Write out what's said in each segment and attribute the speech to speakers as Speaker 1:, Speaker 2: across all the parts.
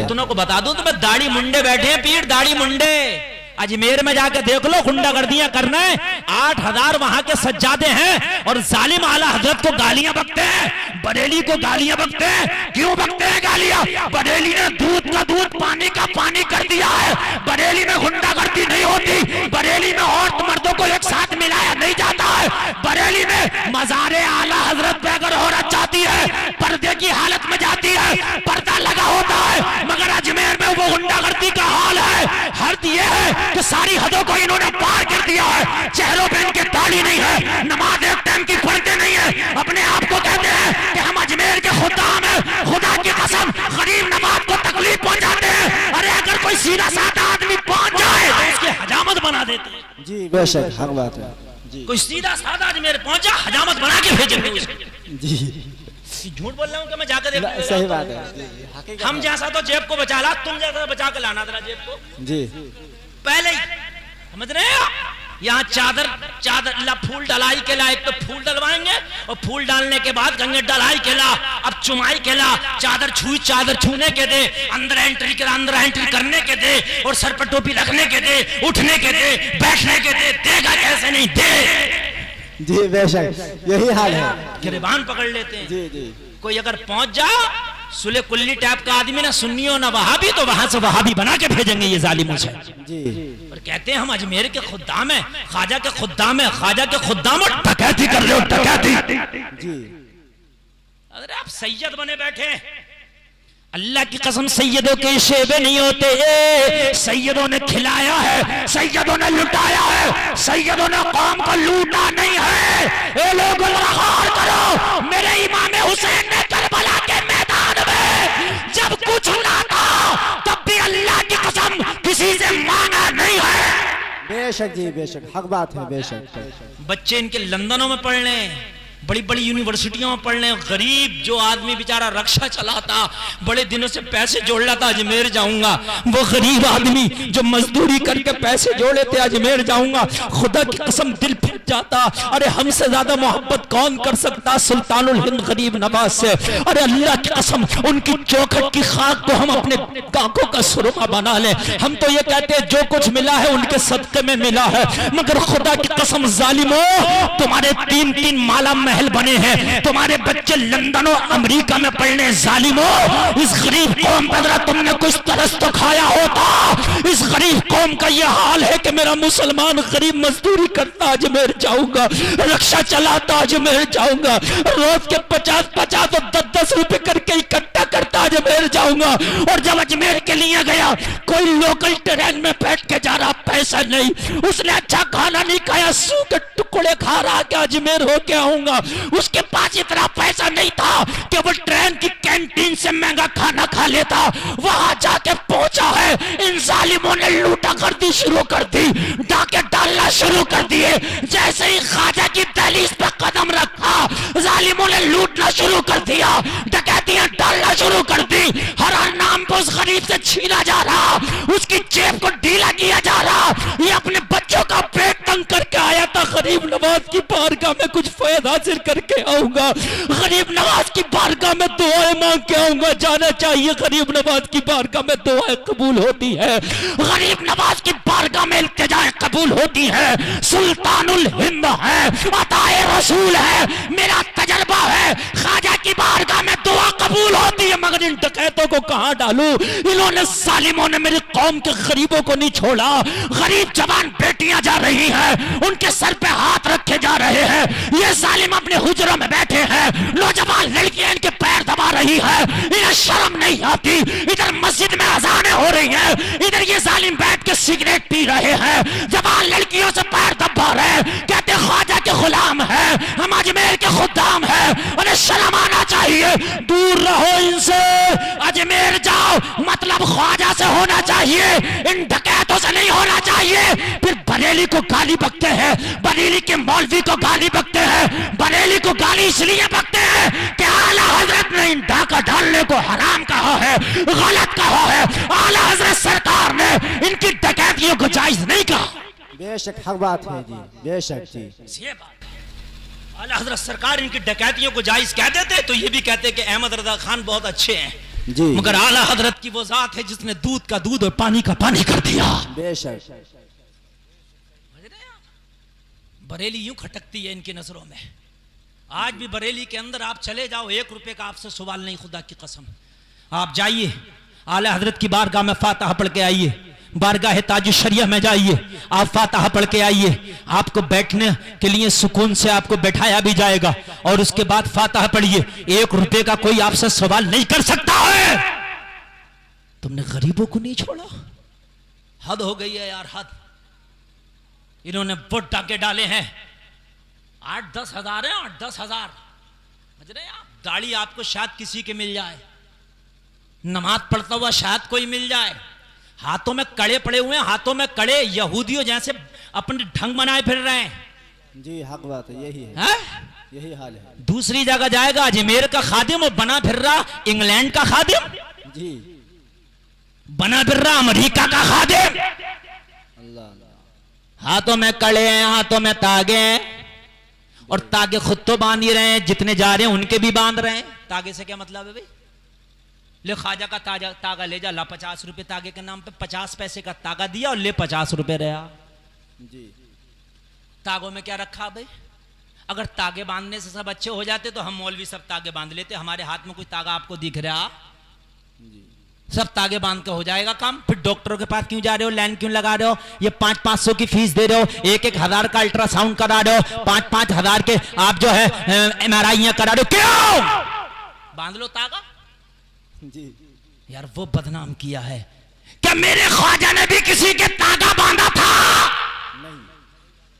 Speaker 1: इतनों को बता दूं तो मैं दाढ़ी मुंडे बैठे हैं, पीठ दाढ़ी मुंडे। अजमेर में जाके देख लो, गुंडागर्दियां करना है, 8000 वहां के सज्जादे हैं और जालिम आला हजरत को गालियां बकते हैं, बरेली को गालियां बकते हैं। क्यों बकते हैं गालियां? बरेली ने दूध का दूध, पानी का पानी कर दिया है। बरेली में गुंडागर्दी नहीं होती, बरेली में औरत मर्दों को एक साथ मिलाया नहीं जाता है। बरेली में मज़ारे आला हजरत पे अगर औरत जाती है, पर्दे की हालत में जाती है, पर्दा लगा होता है। मगर अजमेर में वो गुंडागर्दी का हाल है। हद ये है कि सारी हदों को इन्होंने पार कर दिया है। चेहरों पे इनके दाढ़ी नहीं है, नमाज एक टाइम की पढ़ते नहीं है, अपने आप को कहते हैं कि हम अजमेर के खुदाम हैं। खुदा की कसम, गरीब नवाब को तकलीफ पहुंचाते हैं। अरे अगर कोई सीधा साधा आदमी पहुंच जाए तो उसकी हजामत बना देते हैं।
Speaker 2: जी बेशक, हक बात है जी।
Speaker 1: कोई सीधा साधा अजमेर पहुंचा, हजामत बना के भेजेंगे उसको।
Speaker 2: जी
Speaker 1: झूठ बोल रहा हूँ कि मैं जाकर देख,
Speaker 2: सही बात है।
Speaker 1: हम जैसा तो जेब को बचा ला, तुम जैसा बचा के लाना था जेब को
Speaker 2: जी।
Speaker 1: पहले ही समझ रहे हैं। यहाँ चादर फूल डलाई के ला, एक तो फूल डलवाएंगे और फूल डालने के बाद गंगे डलाई के ला, अब चुमाई के ला, चादर छूने के दे, अंदर एंट्री करने के दे, और सर पर टोपी रखने के दे, उठने के दे, बैठने के दे। देगा कैसे नहीं दे।
Speaker 2: जी बेशक, यही हाल है।
Speaker 1: गिरबान पकड़ लेते हैं।
Speaker 2: जी जी।
Speaker 1: कोई अगर पहुंच जा सुले कुल्ली टाइप का आदमी, ना सुन्नी हो ना वहाबी, तो वहां से वहाबी बना के भेजेंगे ये जालिमों से।
Speaker 2: जी।
Speaker 1: और कहते हैं हम अजमेर के खुद्दाम हैं, ख्वाजा के खुद्दाम हैं, ख्वाजा के खुद्दाम और डकैती कर रहे हो, डकैती।
Speaker 2: जी।
Speaker 1: अरे आप सैयद बने बैठे, अल्लाह की कसम सैयदों के शेबे नहीं होते। सैयदों ने खिलाया है, सैयदों ने लुटाया है, सैयदों ने कौम को लूटा नहीं है। ए लोगों गौर करो, मेरे इमाम हुसैन ने करबला के मैदान में जब कुछ ना था तब भी अल्लाह की कसम किसी से मांगा नहीं है।
Speaker 2: बेशक जी बेशक, हक बात है बेशक।
Speaker 1: बच्चे इनके लंदनों में पढ़ लें, बड़ी बड़ी यूनिवर्सिटियों में पढ़ लें। गरीब जो आदमी बेचारा रक्षा चलाता, बड़े दिनों से पैसे जोड़ रहा था अजमेर जाऊंगा, वो गरीब आदमी जो मजदूरी करके पैसे जोड़े थे अजमेर जाऊंगा, खुदा की कसम दिल फट जाता। अरे हमसे ज्यादा मोहब्बत कौन कर सकता सुल्तानुल हिंद गरीब नवाज से। अरे अल्लाह की कसम, उनकी चौखट की खाक को हम अपने आंखों का सुरमा बना ले। हम तो ये कहते हैं जो कुछ मिला है उनके सदके में मिला है। मगर खुदा की कसम जालिमो, तुम्हारे 3-3 माला महल बने हैं, तुम्हारे बच्चे लंदन और अमेरिका में पढ़ने। जालिमो, इस गरीब कौम पर अगर तुमने कुछ तरस तो खाया होता। इस गरीब कौम का यह हाल है कि मेरा मुसलमान गरीब मजदूरी करता अजमेर जाऊंगा, रक्षा चलाता अजमेर जाऊंगा, रोज के 50-50 और 10-10 रुपए करके इकट्ठा करता अजमेर जाऊंगा। और जब अजमेर के लिए गया, कोई लोकल ट्रेन में बैठ के जा रहा, पैसा नहीं, उसने अच्छा खाना नहीं खाया, सू के टुकड़े खा रहा कि अजमेर होके आऊंगा। उसके पास इतना पैसा नहीं था कि वो ट्रेन की कैंटीन से महंगा खाना खा लेता। वहां जाके पहुंचा है, इन जालिमों ने लूटा गर्दी शुरू कर दी, डाके डालना शुरू कर दिए। जैसे ही ख्वाजा की दहलीज पे कदम रखा, जालिमों ने लूटना शुरू कर दिया, डकैतियां डालना शुरू कर दी। हर नाम पर उस गरीब से छीना जा रहा, उसकी जेब को ढीला किया जा रहा। ये अपने बच्चों का पेट तंग करके आया था, गरीब नवाज की बारगाह में कुछ फैद हासिल करके आऊंगा, गरीब नवाज की बारगाह में दुआएं मांग के आऊंगा। जाना चाहिए गरीब नवाज की बारगाह में दुआएं कबूल होती है, गरीब नवाज की बारगाह में इल्तिजाएं कबूल होती है। सुल्तानुल हिंद है, अताए रसूल है, मेरा तजर्बा है, ख्वाजा की बारगाह में दुआ कबूल होती है। मगर इन डकैतों को कहां डालूं? इन्होंने जालिमों ने मेरी कौम के गरीबों को नहीं छोड़ा। गरीब जवान बेटियां जा रही हैं, उनके सर पे हाथ रखे जा रहे हैं। ये जालिम अपने हुजरों में बैठे हैं, नौजवान लड़कियां इनके पैर दबा रही है, इन्हें शर्म नहीं आती। इधर मस्जिद में अजानें हो रही हैं, इधर ये जालिम बैठ के सिगरेट पी रहे हैं, जवान लड़कियों से पैर दबा रहे, कहते ख्वाजा के गुलाम है, हम अजमेर के खुद्दाम है। उन्हें शर्म आना चाहिए, दूर रहो इनसे, अजमेर जाओ मतलब ख्वाजा से होना चाहिए, इन डकैतों से नहीं होना चाहिए। फिर बरेली को गाली बकते हैं, बरेली के मौलवी को गाली बकते हैं, बरेली को गाली इसलिए बकते हैं कि आला हजरत ने इन डाका डालने को हराम कहा है, गलत कहा है। आला हजरत सरकार ने इनकी डकैतियों को जायज नहीं कहा।
Speaker 2: बेशक हक बात है जी, बेशक जी।
Speaker 1: ये बात आला हजरत सरकार इनकी डकैतियों को जायज कह देते तो ये भी कहते कि अहमद रजा खान बहुत अच्छे हैं,
Speaker 2: जी
Speaker 1: मगर आला हजरत की वो जात है जिसने दूध का दूध और पानी का पानी कर दिया।
Speaker 2: बेशक
Speaker 1: बरेली यूं खटकती है इनकी नजरों में। आज भी बरेली के अंदर आप चले जाओ, 1 रुपए का आपसे सवाल नहीं, खुदा की कसम। आप जाइए आला हजरत की बारगाह में फातिहा पढ़ के आइए, बारगाह ताज शरिया में जाइए, आप फातिहा पढ़ के आइए, आपको बैठने के लिए सुकून से आपको बैठाया भी जाएगा। और उसके बाद फातिहा पढ़िए, 1 रुपए का कोई आपसे सवाल नहीं कर सकता है। तुमने गरीबों को नहीं छोड़ा, हद हो गई है यार, हद। इन्होंने वोट डाके डाले हैं, 8-10 हजार है, 8-10 हजार, समझ रहे हैं आप। दाढ़ी आपको शायद किसी के मिल जाए, नमाज पढ़ता हुआ शायद कोई मिल जाए, हाथों में कड़े पड़े हुए हैं, हाथों में कड़े, यहूदियों जैसे अपने ढंग बनाए फिर रहे हैं।
Speaker 2: जी हक बात है, यही है, यही हाल है।
Speaker 1: दूसरी जगह जाएगा अजमेर का खादिम और बना फिर रहा इंग्लैंड का खादिम,
Speaker 2: जी
Speaker 1: बना फिर रहा अमेरिका का खादिम।
Speaker 2: अल्लाह
Speaker 1: हाथों में कड़े हैं, हाथों में तागे हैं, और तागे खुद तो बांध ही रहे हैं, जितने जा रहे हैं उनके भी बांध रहे हैं। तागे से क्या मतलब है भाई? ले ख्वाजा का तागा ले जा, ला 50 रुपए तागे के नाम पे, 50 पैसे का तागा दिया और ले 50 रुपए रहा।
Speaker 2: जी
Speaker 1: तागों में क्या रखा भाई? अगर तागे बांधने से सब अच्छे हो जाते तो हम मौलवी सब तागे बांध लेते। हमारे हाथ में कोई तागा आपको दिख रहा?
Speaker 2: जी
Speaker 1: सब तागे बांध के हो जाएगा काम। फिर डॉक्टरों के पास क्यों जा रहे हो, लाइन क्यों लगा रहे हो? ये 500-500 की फीस दे रहे हो, 1-1 हजार का अल्ट्रासाउंड करा रहे हो, 5-5 हजार के आप जो है MRI करा रहे हो, क्यों? बांध लो तागा।
Speaker 2: जी
Speaker 1: यार वो बदनाम किया है क्या मेरे ख्वाजा ने भी किसी के तागा बांधा था?
Speaker 2: नहीं,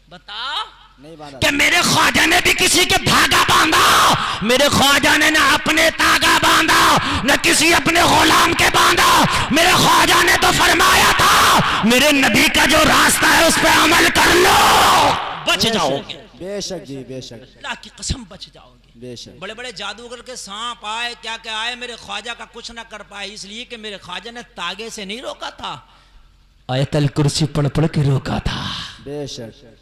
Speaker 1: बताओ।
Speaker 2: नहीं बांधा।
Speaker 1: क्या मेरे ख्वाजा ने भी किसी के धागा बांधा? मेरे ख्वाजा ने ना अपने तागा बांधा, न किसी अपने गुलाम के बांधा। मेरे ख्वाजा ने तो फरमाया था मेरे नबी का जो रास्ता है उस पर अमल कर लो, बच जाओगे।
Speaker 2: बेशक जी बेशक,
Speaker 1: अल्लाह की कसम बच जाओगे।
Speaker 2: बेशक।
Speaker 1: बड़े बड़े जादूगर के सांप आए, क्या क्या आए, मेरे ख्वाजा का कुछ ना कर पाए, इसलिए कि मेरे ख्वाजा ने तागे से नहीं रोका था, आयतल कुर्सी पढ़ पढ़ के रोका था।
Speaker 2: बेशक।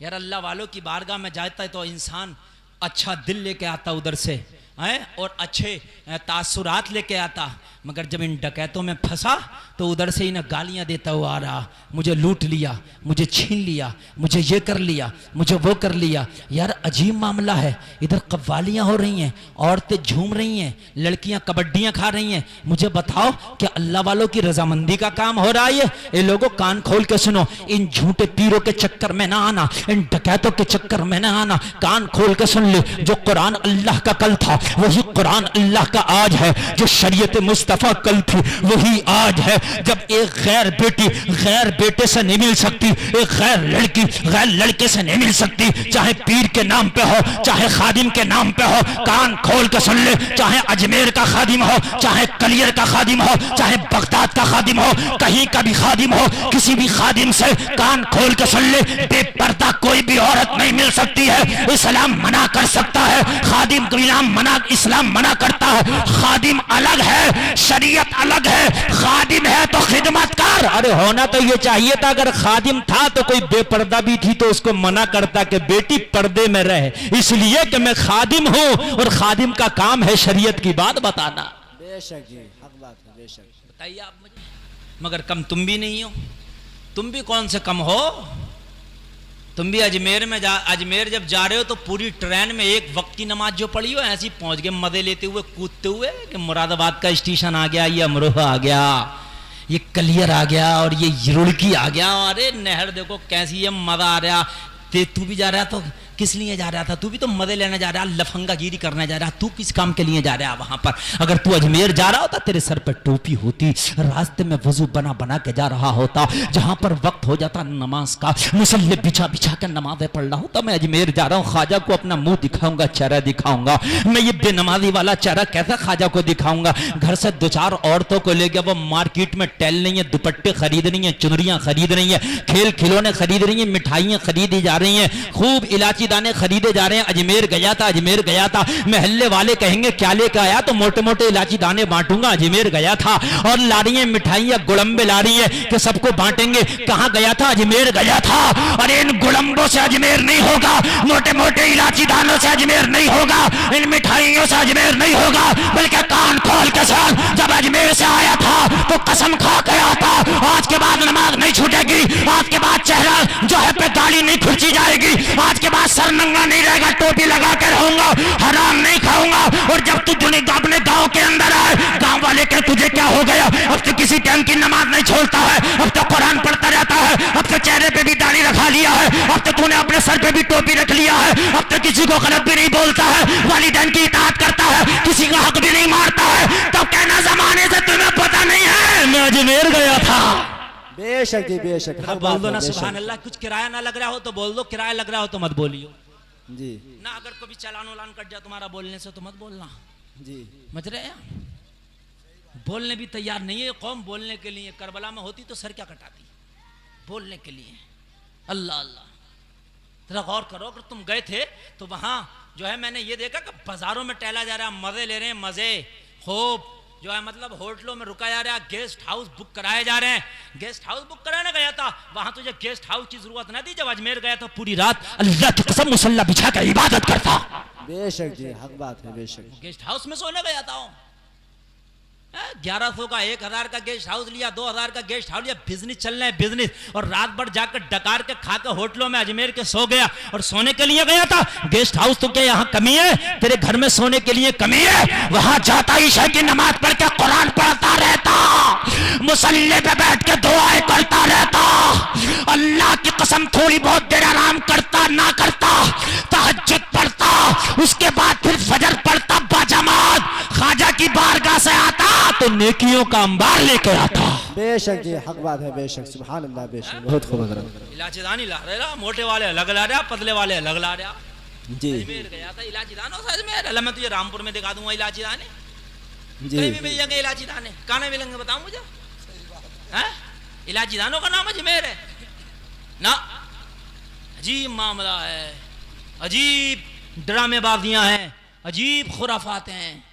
Speaker 1: यार अल्लाह वालों की बारगाह में जाता है तो इंसान अच्छा दिल लेके आता उधर से है, और अच्छे तासुरात लेके आता। मगर जब इन डकैतों में फंसा तो उधर से इन्हें गालियां देता हुआ आ रहा, मुझे लूट लिया, मुझे छीन लिया, मुझे ये कर लिया, मुझे वो कर लिया। यार अजीब मामला है, इधर कव्वालियां हो रही हैं, औरतें झूम रही हैं, लड़कियां कबड्डियां खा रही हैं। मुझे बताओ क्या अल्लाह वालों की रजामंदी का काम हो रहा है? ये लोगों कान खोल के सुनो, इन झूठे पीरों के चक्कर में ना आना, इन डकैतों के चक्कर में ना आना। कान खोल के सुन ले, जो कुरान अल्लाह का कल था वही कुरान अल्लाह का आज है, जो शरीयत मुस्तफा कल थी वही आज है। जब एक गैर बेटी गैर बेटे से नहीं मिल सकती, एक गैर लड़की गैर लड़के से नहीं मिल सकती, चाहे पीर के नाम पे हो, चाहे खादिम के नाम पे हो, कान खोल के सुन ले, चाहे अजमेर का खादिम हो, चाहे कलियर का खादिम हो, चाहे बगदाद का खादिम हो, कहीं का भी खादिम हो, किसी भी खादिम से कान खोल के सुन ले, बेपर्दा कोई भी औरत नहीं मिल सकती है। इस्लाम मना कर सकता है, खादिम को इस्लाम मना करता है। खादिम अलग है, शरीयत अलग है, खादिम है तो खिदमत कर। अरे होना तो ये चाहिए था, अगर खादिम था तो कोई बेपर्दा भी थी तो उसको मना करता कि बेटी पर्दे में रहे, इसलिए कि मैं खादिम हूं और खादिम का काम है शरीयत की बात बताना।
Speaker 2: बेशक जी हक बात है, बेशक।
Speaker 1: बताइए आप मुझे, मगर कम तुम भी नहीं हो, तुम भी कौन से कम हो? तुम भी अजमेर अजमेर जब जा रहे हो तो पूरी ट्रेन में एक वक्त की नमाज जो पढ़ी हो ऐसी पहुंच गए मजे लेते हुए कूदते हुए कि मुरादाबाद का स्टेशन आ गया, ये अमरोहा आ गया, ये कलियर आ गया और ये रुड़की आ गया। अरे नहर देखो कैसी है, मजा आ रहा। तू भी जा रहा तो किस लिए जा रहा था? तू भी तो मजे लेने जा रहा, लफंगागिरी करने जा रहा। तू किस काम के लिए जा रहा है वहां पर? अगर तू अजमेर जा रहा होता तेरे सर पर टोपी होती, रास्ते में वजू बना बना के जा रहा होता, जहां पर वक्त हो जाता नमाज का, मुसल्ले बिछा बिछा कर नमाजें पढ़ रहा हूं, तो मैं अजमेर जा रहा हूँ, ख्वाजा को अपना मुंह दिखाऊंगा, चेहरा दिखाऊंगा। मैं ये बेनमाजी वाला चेहरा कैसे ख्वाजा को दिखाऊंगा? घर से 2-4 औरतों को लेकर वो मार्केट में टहल रही है, दुपट्टे खरीद रही है, चुनरियां खरीद रही है, खेल खिलौने खरीद रही है, मिठाइयां खरीदी जा रही हैं, खूब इलायची इलायची दाने खरीदे जा रहे हैं। अजमेर गया था, अजमेर गया था, महल्ले वाले कहेंगे क्या लेकर आया, तो मोटे मोटे इलायची दाने बांटूंगा। अजमेर गया था और ला रही है मिठाइयां, गुड़म्बे ला रही है कि सबको बांटेंगे। कहां गया था? अजमेर गया था। अरे इन गुड़म्बों से अजमेर नहीं होगा, मोटे मोटे इलायची दानों से अजमेर नहीं होगा, इन मिठाइयों से अजमेर नहीं होगा, बल्कि कान खोल के सुन, जब अजमेर से आया था तो कसम खा के आया था, आज के बाद नमाज नहीं छूटेगी, आज के बाद चेहरा जो है पे दाढ़ी नहीं खुरची जाएगी, आज के बाद सर नंगा नहीं रहेगा, टोपी लगा के रहूंगा, हराम नहीं खाऊंगा। और जब तू अपने गांव के अंदर आए, गांव वाले कहे तुझे क्या हो गया, अब तो किसी टाइम की नमाज नहीं छोड़ता है, अब तो कुरान पढ़ता रहता है, अब तो चेहरे पे भी दाढ़ी रखा लिया है, अब तो तूने अपने सर पे भी टोपी रख लिया है, अब तो किसी को गलत भी नहीं बोलता है, वालिदैन की इताअत करता है, किसी का हक भी नहीं मारता है, तो कहना जमाने से तुम्हें पता नहीं है मैं अजमेर गया था।
Speaker 2: बेशक जी बेशक।
Speaker 1: बोल दो ना सुभान अल्लाह। कुछ किराया ना लग रहा हो तो बोल दो, किराया लग रहा हो तो मत बोलियो
Speaker 2: जी
Speaker 1: ना। अगर कभी चालान उलान कट जाए तुम्हारा बोलने से तो मत बोलना
Speaker 2: जी।
Speaker 1: समझ रहे हैं? बोलने भी तैयार नहीं है कौम बोलने के लिए। करबला में होती तो सर क्या कटाती बोलने के लिए। अल्लाह अल्लाह। जरा गौर करो, अगर तुम गए थे तो वहां जो है मैंने ये देखा कि बाजारों में टहला जा रहा है, मजे ले रहे हैं, मजे खूब जो है मतलब होटलों में रुका जा रहा है, गेस्ट हाउस बुक कराए जा रहे हैं। गेस्ट हाउस बुक कराने गया था, वहां तुझे गेस्ट हाउस की जरूरत ना थी। जब अजमेर गया तो पूरी रात अल्लाह की कसम मुसल्ला बिछा कर इबादत करता।
Speaker 2: बेशक जी हक बात है बेशक।
Speaker 1: गेस्ट हाउस में सोने गया था 1100 का 1000 का गेस्ट हाउस लिया, 2000 का गेस्ट हाउस लिया, बिजनेस चल रहा है बिजनेस। और रात भर जाकर डकार के खा के होटलों में अजमेर के सो गया और सोने के लिए गया था। गेस्ट हाउस तो क्या यहाँ कमी है? तेरे घर में सोने के लिए कमी है? वहां जाता ईशा की नमाज पढ़ के कुरान पढ़ता रहता, मुसल्ले पे बैठ के दुआएं करता रहता, अल्लाह की कसम थोड़ी बहुत देर आराम करता ना करता, तहज्जुद पढ़ता, उसके बाद फिर फजर पढ़ता बाजमात, ख्वाजा की बारगाह से आता तो नेकियों का अंबार लेकर आता।
Speaker 2: बेशक जी हक बात है बेशक। सुभान अल्लाह बेशक। बहुत खूब हज़रत।
Speaker 1: इलायची दानी ला रहा, मोटे वाले अलग ला रहा, पतले वाले अलग ला रहा।
Speaker 2: जी
Speaker 1: अजमेर गया था इलायची दानों से अजमेर। अल्लाह मैं तुझे रामपुर में दिखा दूंगा इलायची दाने,
Speaker 2: जी
Speaker 1: कहीं भी मिल जाएंगे इलायची दाने। कहाँ नहीं मिलेंगे बताओ मुझे? इलायची दानों का नाम अजमेर है ना। अजीब मामला है, अजीब ड्रामेबाजियां हैं, अजीब खुराफात हैं।